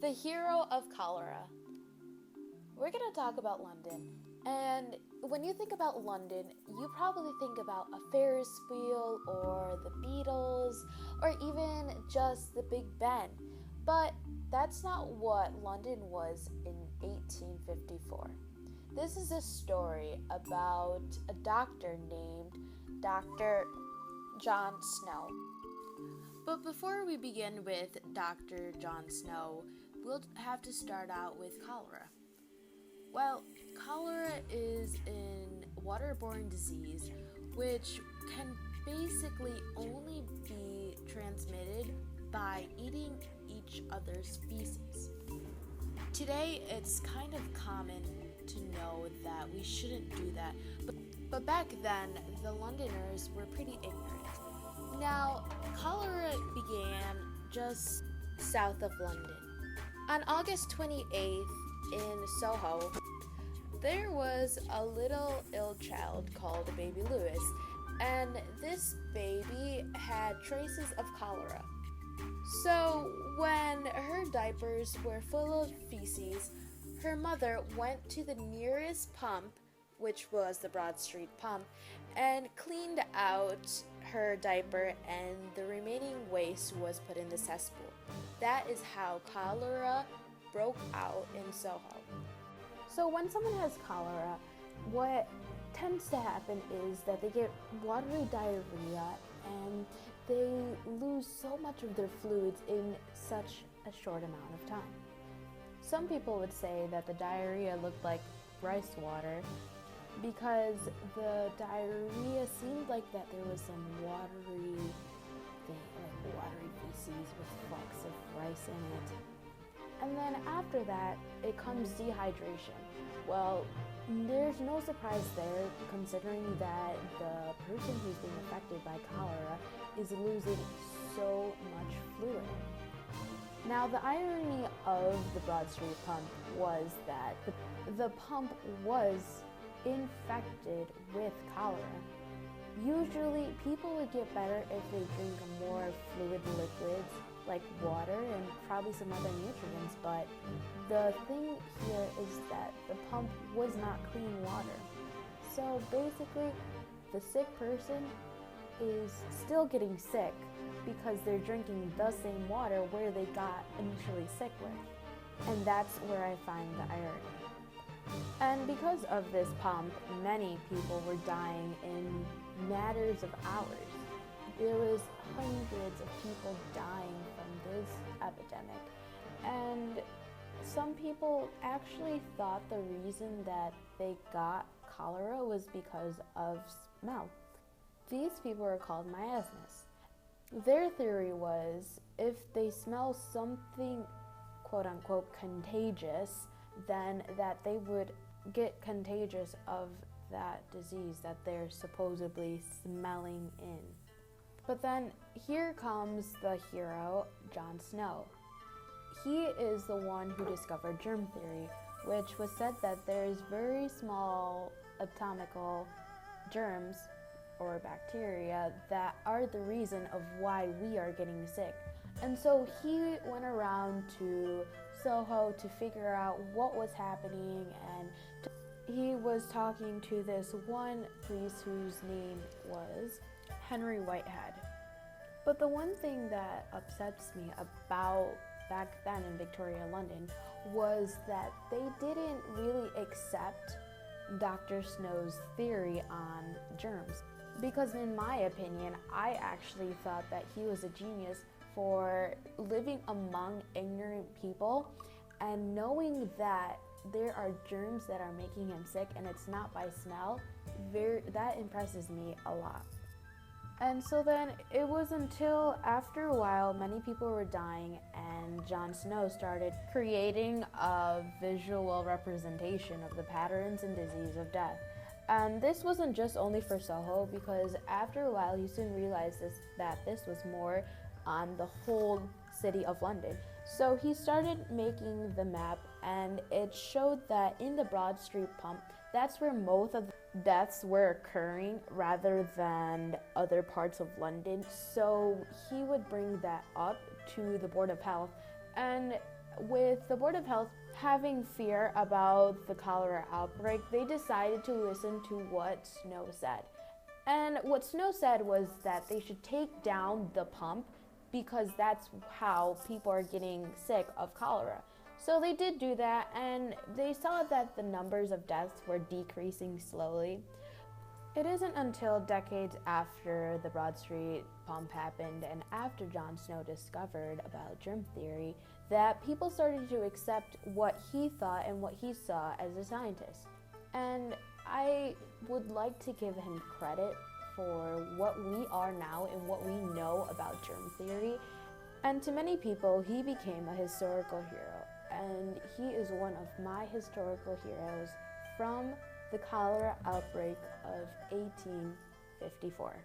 The hero of cholera. We're going to talk about London. And when you think about London, you probably think about a Ferris wheel or the Beatles or even just the Big Ben. But that's not what London was in 1854. This is a story about a doctor named Dr. John Snow. But before we begin with Dr. John Snow, we'll have to start out with cholera. Well, cholera is a waterborne disease which can basically only be transmitted by eating each other's species. Today, it's kind of common to know that we shouldn't do that, but back then, the Londoners were pretty ignorant. Now, cholera began just south of London. On August 28th in Soho, there was a little ill child called Baby Lewis, and this baby had traces of cholera. So when her diapers were full of feces, her mother went to the nearest pump, which was the Broad Street pump, and cleaned out her diaper, and the remaining waste was put in the cesspool. That is how cholera broke out in Soho. So when someone has cholera, what tends to happen is that they get watery diarrhea and they lose so much of their fluids in such a short amount of time. Some people would say that the diarrhea looked like rice water because the diarrhea seemed like that there was some watery thing, like watery feces with flecks of rice in it. And then after that, it comes dehydration. Well, there's no surprise there, considering that the person who's being affected by cholera is losing so much fluid. Now, the irony of the Broad Street pump was that the pump was infected with cholera. Usually, people would get better if they drink more fluid liquids like water and probably some other nutrients, but the thing here is that the pump was not clean water. So basically, the sick person is still getting sick because they're drinking the same water where they got initially sick with. And that's where I find the irony. And because of this pump, many people were dying in matters of hours. There was hundreds of people dying from this epidemic. And some people actually thought the reason that they got cholera was because of smell. These people are called miasmas. Their theory was if they smell something quote-unquote contagious, then that they would get contagious of that disease that they're supposedly smelling in. But then here comes the hero, John Snow. He is the one who discovered germ theory, which was said that there's very small atomical germs or bacteria that are the reason of why we are getting sick. And so he went around to Soho to figure out what was happening, and he was talking to this one priest whose name was Henry Whitehead. But the one thing that upsets me about back then in Victoria, London, was that they didn't really accept Dr. Snow's theory on germs. Because in my opinion, I actually thought that he was a genius for living among ignorant people and knowing that there are germs that are making him sick and it's not by smell. That impresses me a lot. And so then it was until after a while many people were dying and John Snow started creating a visual representation of the patterns and disease of death. And this wasn't just only for Soho, because after a while he soon realized that this was more on the whole city of London. So he started making the map, and it showed that in the Broad Street pump, that's where most of the deaths were occurring rather than other parts of London. So he would bring that up to the Board of Health, and with the Board of Health having fear about the cholera outbreak, they decided to listen to what Snow said. And what Snow said was that they should take down the pump because that's how people are getting sick of cholera. So they did do that, and they saw that the numbers of deaths were decreasing slowly. It isn't until decades after the Broad Street pump happened and after John Snow discovered about germ theory that people started to accept what he thought and what he saw as a scientist. And I would like to give him credit for what we are now and what we know about germ theory. And to many people, he became a historical hero. And he is one of my historical heroes from the cholera outbreak of 1854.